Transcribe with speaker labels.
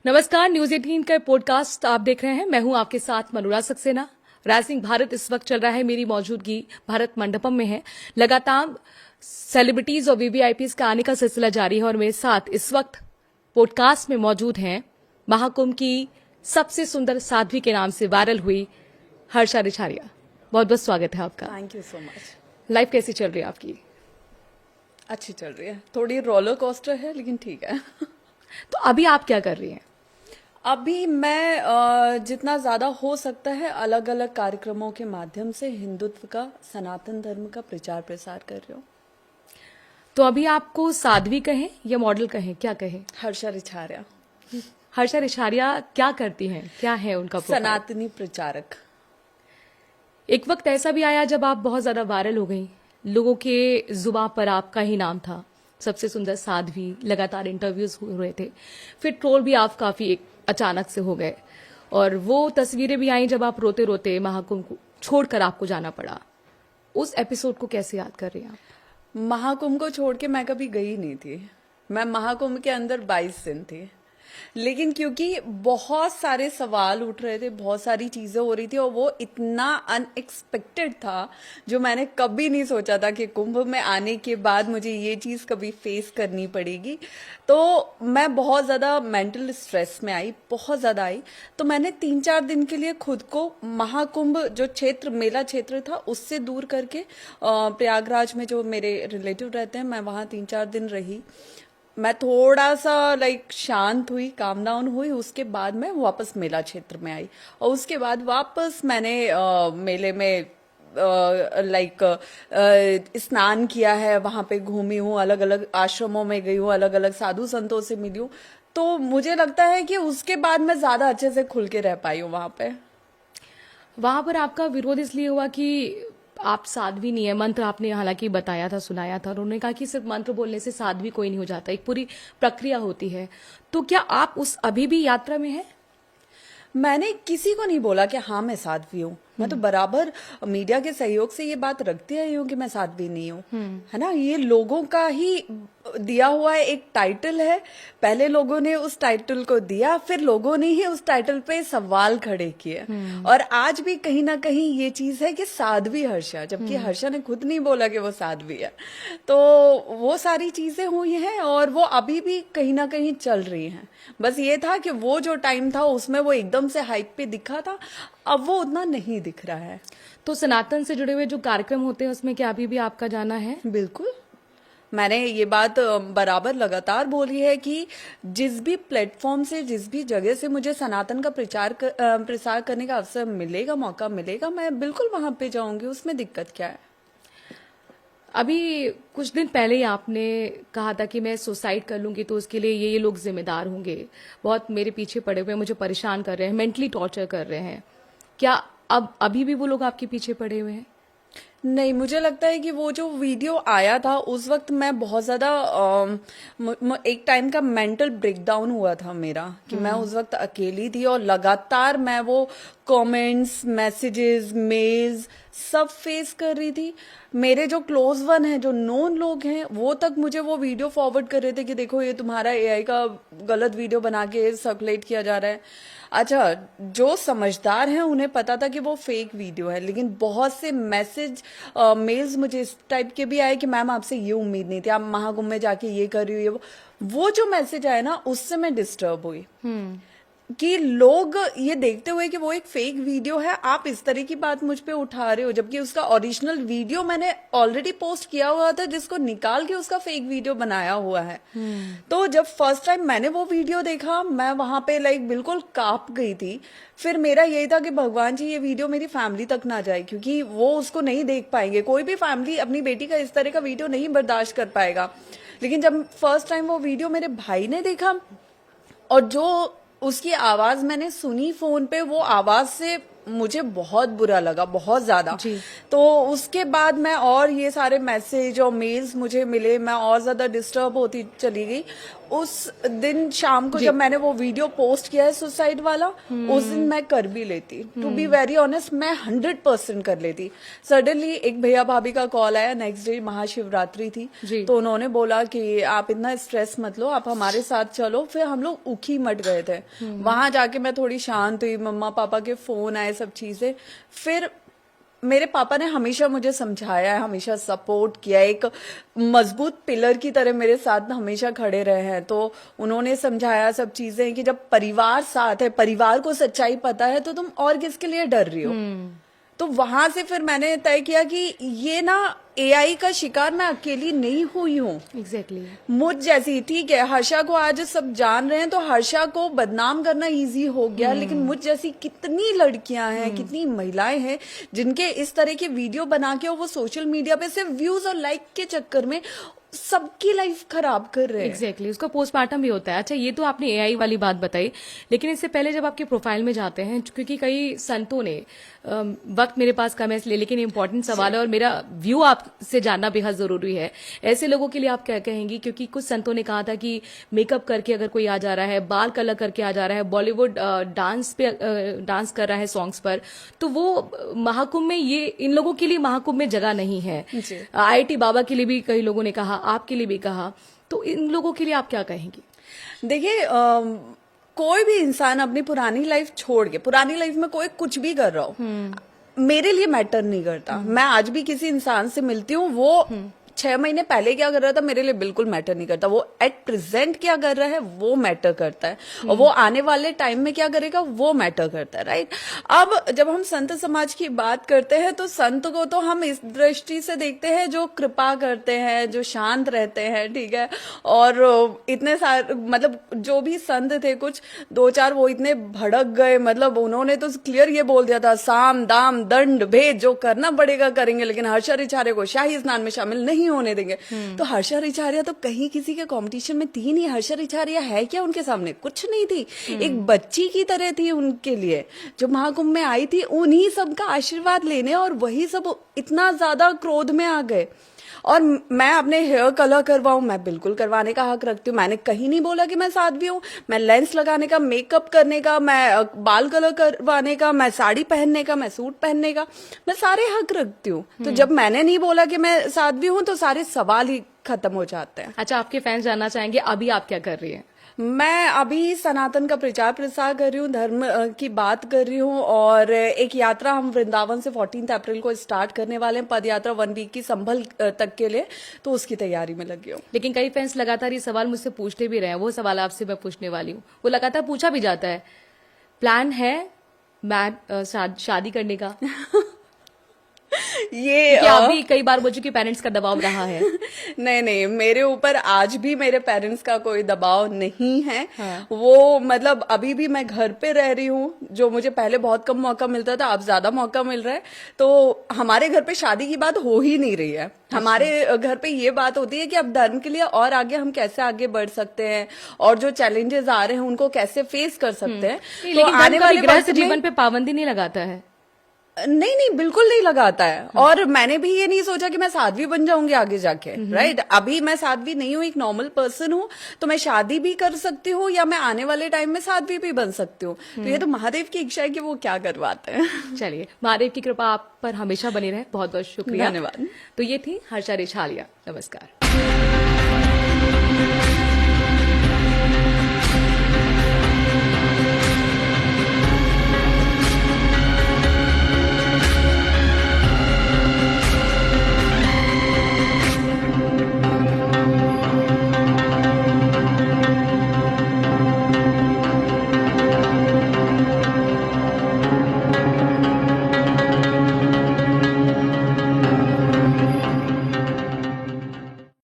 Speaker 1: नमस्कार, न्यूज 18 का पॉडकास्ट आप देख रहे हैं। मैं हूं आपके साथ मनोरा सक्सेना। राइजिंग भारत इस वक्त चल रहा है। मेरी मौजूदगी भारत मंडपम में है। लगातार सेलिब्रिटीज और वीवीआईपीज का आने का सिलसिला जारी है और मेरे साथ इस वक्त पॉडकास्ट में मौजूद हैं महाकुंभ की सबसे सुंदर साध्वी के नाम से वायरल हुई हर्षा रिछारिया। बहुत बहुत स्वागत है आपका।
Speaker 2: Thank you so much.
Speaker 1: Life कैसी चल रही है आपकी?
Speaker 2: अच्छी चल रही है, थोड़ी रोलर कोस्टर है लेकिन ठीक है।
Speaker 1: तो अभी आप क्या कर रही हैं?
Speaker 2: अभी मैं जितना ज्यादा हो सकता है अलग अलग कार्यक्रमों के माध्यम से हिंदुत्व का, सनातन धर्म का प्रचार प्रसार कर रही हूँ।
Speaker 1: तो अभी आपको साध्वी कहें या मॉडल कहें, क्या कहें?
Speaker 2: हर्षा रिछारिया।
Speaker 1: हर्षा रिछारिया क्या करती हैं, क्या है उनका प्रोफाइल?
Speaker 2: सनातनी प्रचारक।
Speaker 1: एक वक्त ऐसा भी आया जब आप बहुत ज्यादा वायरल हो गई, लोगों के जुबान पर आपका ही नाम था, सबसे सुंदर साध्वी। लगातार इंटरव्यूज हो रहे थे, फिर ट्रोल भी आप काफी अचानक से हो गए और वो तस्वीरें भी आई जब आप रोते रोते महाकुंभ को छोड़कर आपको जाना पड़ा। उस एपिसोड को कैसे याद कर रही हैं आप?
Speaker 2: महाकुंभ को छोड़ के मैं कभी गई नहीं थी। मैं महाकुंभ के अंदर 22 दिन थी, लेकिन क्योंकि बहुत सारे सवाल उठ रहे थे, बहुत सारी चीजें हो रही थी और वो इतना अनएक्सपेक्टेड था जो मैंने कभी नहीं सोचा था कि कुंभ में आने के बाद मुझे ये चीज कभी फेस करनी पड़ेगी। तो मैं बहुत ज्यादा मेंटल स्ट्रेस में आई, बहुत ज्यादा आई। तो मैंने 3-4 दिन के लिए खुद को महाकुंभ जो क्षेत्र, मेला क्षेत्र था, उससे दूर करके प्रयागराज में जो मेरे रिलेटिव रहते हैं, मैं वहां 3-4 दिन रही। मैं थोड़ा सा शांत हुई, काम डाउन हुई। उसके बाद मैं वापस मेला क्षेत्र में आई और उसके बाद वापस मैंने मेले में स्नान किया है, वहां पे घूमी हूँ, अलग अलग आश्रमों में गई हूँ, अलग अलग साधु संतों से मिली हूँ। तो मुझे लगता है कि उसके बाद मैं ज्यादा अच्छे से खुल के रह पाई हूँ वहां पे।
Speaker 1: वहां पर आपका विरोध इसलिए हुआ कि आप साध्वी नहीं है। मंत्र आपने हालांकि बताया था, सुनाया था, और उन्होंने कहा कि सिर्फ मंत्र बोलने से साध्वी कोई नहीं हो जाता, एक पूरी प्रक्रिया होती है। तो क्या आप उस अभी भी यात्रा में हैं?
Speaker 2: मैंने किसी को नहीं बोला कि हाँ मैं साध्वी हूँ। मैं तो बराबर मीडिया के सहयोग से ये बात रखती आई हूँ कि मैं साध्वी नहीं हूँ, है ना। ये लोगों का ही दिया हुआ है, एक टाइटल है। पहले लोगों ने उस टाइटल को दिया, फिर लोगों ने ही उस टाइटल पे सवाल खड़े किए। और आज भी कहीं ना कहीं ये चीज है कि साध्वी हर्षा, जबकि हर्षा ने खुद नहीं बोला कि वो साध्वी है। तो वो सारी चीजें हुई हैं और वो अभी भी कहीं ना कहीं चल रही हैं। बस ये था कि वो जो टाइम था उसमें वो एकदम से हाइप पे दिखा था, अब वो उतना नहीं दिख रहा है।
Speaker 1: तो सनातन से जुड़े हुए जो कार्यक्रम होते हैं उसमें क्या अभी भी आपका जाना है?
Speaker 2: बिल्कुल। मैंने ये बात बराबर लगातार बोली है कि जिस भी प्लेटफॉर्म से, जिस भी जगह से मुझे सनातन का प्रसार करने का अवसर मिलेगा, मौका मिलेगा, मैं बिल्कुल वहां पे जाऊंगी। उसमें दिक्कत क्या है?
Speaker 1: अभी कुछ दिन पहले ही आपने कहा था कि मैं सुसाइड कर लूंगी तो उसके लिए ये लोग जिम्मेदार होंगे, बहुत मेरे पीछे पड़े हुए हैं, मुझे परेशान कर रहे हैं, मेंटली टॉर्चर कर रहे हैं। क्या अब अभी भी वो लोग आपके पीछे पड़े हुए हैं?
Speaker 2: नहीं, मुझे लगता है कि वो जो वीडियो आया था उस वक्त मैं बहुत ज्यादा एक टाइम का मेंटल ब्रेकडाउन हुआ था मेरा, कि मैं उस वक्त अकेली थी और लगातार मैं वो कमेंट्स, मैसेजेस, मेल्स सब फेस कर रही थी। मेरे जो क्लोज वन है, जो नोन लोग हैं, वो तक मुझे वो वीडियो फॉरवर्ड कर रहे थे कि देखो ये तुम्हारा एआई का गलत वीडियो बना के सर्कुलेट किया जा रहा है। अच्छा, जो समझदार हैं उन्हें पता था कि वो फेक वीडियो है, लेकिन बहुत से मैसेज, मेल्स मुझे इस टाइप के भी आए कि मैम आपसे ये उम्मीद नहीं थी, आप महाकुंभ में जाके ये कर रही हो, ये वो जो मैसेज आया ना, उससे मैं डिस्टर्ब हुई कि लोग ये देखते हुए कि वो एक फेक वीडियो है, आप इस तरह की बात मुझ पे उठा रहे हो, जबकि उसका ओरिजिनल वीडियो मैंने ऑलरेडी पोस्ट किया हुआ था, जिसको निकाल के उसका फेक वीडियो बनाया हुआ है। तो जब फर्स्ट टाइम मैंने वो वीडियो देखा, मैं वहां पे बिल्कुल कांप गई थी। फिर मेरा यही था कि भगवान जी ये वीडियो मेरी फैमिली तक ना जाए, क्योंकि वो उसको नहीं देख पाएंगे। कोई भी फैमिली अपनी बेटी का इस तरह का वीडियो नहीं बर्दाश्त कर पाएगा। लेकिन जब फर्स्ट टाइम वो वीडियो मेरे भाई ने देखा और जो उसकी आवाज मैंने सुनी फोन पे, वो आवाज से मुझे बहुत बुरा लगा, बहुत ज्यादा।
Speaker 1: जी।
Speaker 2: तो उसके बाद मैं और ये सारे मैसेज और मेल्स मुझे मिले, मैं और ज्यादा डिस्टर्ब होती चली गई। उस दिन शाम को जब मैंने वो वीडियो पोस्ट किया है सुसाइड वाला, उस दिन मैं कर भी लेती, टू बी वेरी ऑनेस्ट, मैं 100% कर लेती। सडनली एक भैया भाभी का कॉल आया, नेक्स्ट डे महाशिवरात्रि थी,
Speaker 1: जी।
Speaker 2: तो उन्होंने बोला कि आप इतना स्ट्रेस मत लो, आप हमारे साथ चलो। फिर हम लोग उखी मट गए थे, वहां जाके मैं थोड़ी शांत हुई, मम्मा पापा के फोन आए, सब चीजें। फिर मेरे पापा ने हमेशा मुझे समझाया है, हमेशा सपोर्ट किया, एक मजबूत पिलर की तरह मेरे साथ हमेशा खड़े रहे हैं। तो उन्होंने समझाया सब चीजें कि जब परिवार साथ है, परिवार को सच्चाई पता है, तो तुम और किसके लिए डर रही हो। तो वहां से फिर मैंने तय किया कि ये ना एआई का शिकार मैं अकेली नहीं हुई हूँ।
Speaker 1: एग्जैक्टली।
Speaker 2: मुझ जैसी, ठीक है, हर्षा को आज सब जान रहे हैं तो हर्षा को बदनाम करना इजी हो गया, लेकिन मुझ जैसी कितनी लड़कियां हैं, कितनी महिलाएं हैं जिनके इस तरह के वीडियो बना के वो सोशल मीडिया पे सिर्फ व्यूज और लाइक के चक्कर में सबकी लाइफ खराब कर रहे हैं।
Speaker 1: एग्जैक्टली, उसका पोस्टमार्टम भी होता है। अच्छा, ये तो आपने एआई वाली बात बताई, लेकिन इससे पहले जब आपके प्रोफाइल में जाते हैं, क्योंकि कई संतों ने वक्त मेरे पास कम है इसलिए, लेकिन इंपॉर्टेंट सवाल है और मेरा व्यू आपसे जानना बेहद जरूरी है। ऐसे लोगों के लिए आप क्या कहेंगी? क्योंकि कुछ संतों ने कहा था कि मेकअप करके अगर कोई आ जा रहा है, बाल कलर करके आ जा रहा है, बॉलीवुड डांस पे डांस कर रहा है सॉन्ग्स पर, तो वो महाकुंभ में, ये इन लोगों के लिए महाकुंभ में जगह नहीं है। IIT बाबा के लिए भी कई लोगों ने कहा, आपके लिए भी कहा, तो इन लोगों के लिए आप क्या कहेंगी?
Speaker 2: देखिए, कोई भी इंसान अपनी पुरानी लाइफ छोड़ के, पुरानी लाइफ में कोई कुछ भी कर रहा हो, मेरे लिए मैटर नहीं करता। मैं आज भी किसी इंसान से मिलती हूँ, वो 6 महीने पहले क्या कर रहा था मेरे लिए बिल्कुल मैटर नहीं करता, वो एट प्रेजेंट क्या कर रहा है वो मैटर करता है, और वो आने वाले टाइम में क्या करेगा वो मैटर करता है, राइट। अब जब हम संत समाज की बात करते हैं तो संत को तो हम इस दृष्टि से देखते हैं जो कृपा करते हैं, जो शांत रहते हैं, ठीक है। और इतने सारे, मतलब जो भी संत थे, कुछ 2-4 वो इतने भड़क गए, मतलब उन्होंने तो क्लियर ये बोल दिया था, साम दाम दंड भेद जो करना पड़ेगा करेंगे, लेकिन हर्षा रिचार्य को शाही स्नान में शामिल नहीं होने देंगे। तो हर्षा रिचार्या तो कहीं किसी के कंपटीशन में थी नहीं। हर्षा रिचार्या है क्या उनके सामने? कुछ नहीं थी, एक बच्ची की तरह थी उनके लिए। जो महाकुंभ में आई थी उन्हीं सबका आशीर्वाद लेने, और वही सब इतना ज्यादा क्रोध में आ गए। और मैं अपने हेयर कलर करवाऊं, मैं बिल्कुल करवाने का हक रखती हूँ, मैंने कहीं नहीं बोला कि मैं साध्वी हूँ। मैं लेंस लगाने का, मेकअप करने का, मैं बाल कलर करवाने का, मैं साड़ी पहनने का, मैं सूट पहनने का, मैं सारे हक रखती हूँ। तो जब मैंने नहीं बोला कि मैं साध्वी हूँ तो सारे सवाल ही खत्म हो जाते हैं।
Speaker 1: अच्छा, आपके फैंस जानना चाहेंगे अभी आप क्या कर रही हैं?
Speaker 2: मैं अभी सनातन का प्रचार प्रसार कर रही हूँ, धर्म की बात कर रही हूँ, और एक यात्रा हम वृंदावन से 14 अप्रैल को स्टार्ट करने वाले हैं, पद यात्रा 1 वीक की, संभल तक के लिए, तो उसकी तैयारी में लगी हूँ।
Speaker 1: लेकिन कई फैंस लगातार ये सवाल मुझसे पूछते भी रहे हैं, वो सवाल आपसे मैं पूछने वाली हूँ, वो लगातार पूछा भी जाता है, प्लान है मैं शादी करने का?
Speaker 2: ये
Speaker 1: अभी कई बार बोल चुकी पेरेंट्स का दबाव रहा है।
Speaker 2: नहीं, मेरे ऊपर आज भी मेरे पेरेंट्स का कोई दबाव नहीं है। हाँ। वो मतलब अभी भी मैं घर पे रह रही हूँ, जो मुझे पहले बहुत कम मौका मिलता था, अब ज्यादा मौका मिल रहा है। तो हमारे घर पे शादी की बात हो ही नहीं रही है। हमारे घर पे ये बात होती है कि अब धर्म के लिए और आगे हम कैसे आगे बढ़ सकते हैं, और जो चैलेंजेस आ रहे हैं उनको कैसे फेस कर सकते हैं।
Speaker 1: तो आने वाले गृहस्थ जीवन पे पाबंदी नहीं लगाता है?
Speaker 2: नहीं, बिल्कुल नहीं लगाता है। और मैंने भी ये नहीं सोचा कि मैं साध्वी बन जाऊंगी आगे जाके, राइट। अभी मैं साध्वी नहीं हूँ, एक नॉर्मल पर्सन हूँ, तो मैं शादी भी कर सकती हूँ, या मैं आने वाले टाइम में साध्वी भी बन सकती हूँ। तो ये तो महादेव की इच्छा है कि वो क्या करवाते हैं।
Speaker 1: चलिए, महादेव की कृपा आप पर हमेशा बनी रहे। बहुत बहुत शुक्रिया,
Speaker 2: धन्यवाद।
Speaker 1: तो ये थी हर्षा रिछालिया। नमस्कार।